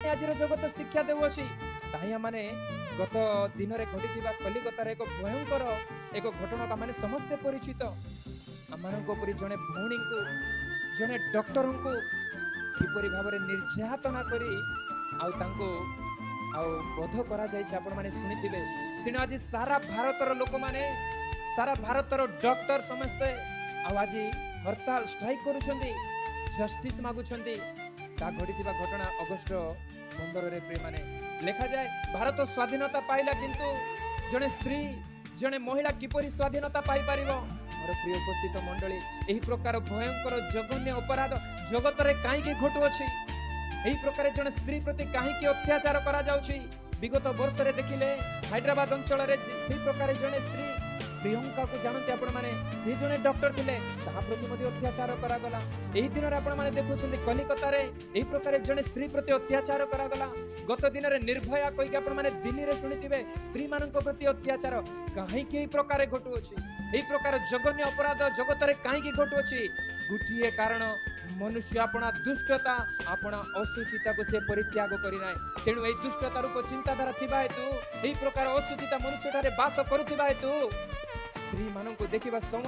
आज जगत शिक्षा देउछि ताही माने गत दिन रे घटिथिबा कलिकतार एक भयंकर एक घटना का माने समस्त परिचित आमानक परि जने भौणी को जने डॉक्टर को किपरि भाबरे निर्यातना करी आउ तांको आउ बोध करा जाय आपण माने सुनिथिबे तेणु आज सारा भारतर लोक माने सारा भारतर डॉक्टर समस्ते आज हड़ताल स्ट्राइक करुछंती जस्टिस मागुछंती ता घटिथिबा घटना अगस्ट 15 रे प्रिय माने लिखा जाए भारत स्वाधीनता पाइला किंतु जने स्त्री जने महिला किपरि स्वाधीनता पाई परिबो। मोर प्रिय उपस्थित मंडली एही प्रकार भयंकर जघन्य अपराध जगत रे काहे के घटु अछि एही प्रकार जने स्त्री प्रति काहे के अत्याचार करा जाउछि। विगत वर्ष रे देखिले हैदराबाद अंचल रे सेही प्रकार जने स्त्री प्रियंका को जानते आपण माने से जने डॉक्टर थिले ताहा प्रति मध्ये अत्याचार करा गला। एही दिन रे आपण माने देखुछन्ते कलिकता रे एही प्रकार जने स्त्री प्रति अत्याचार करा गला। गत दिन रे निर्भया कहि के आपण माने दिल्ली रे सुनिथिबे स्त्री मानक प्रति अत्याचार काहे के एही प्रकार घटु अछि एही प्रकार जघन्य अपराध जगत रे काहे के घटु अछि गुटिए कारण मनुष्य अपना दुष्टता अपना असुचिता को से परित्याग करि नाय तेणु एही दुष्टता रूप चिंताधारा थिबा हेतु एही प्रकार असुचिता मनुष्य ठारे वास करुथिबा हेतु स्त्री मानक देखिबा समय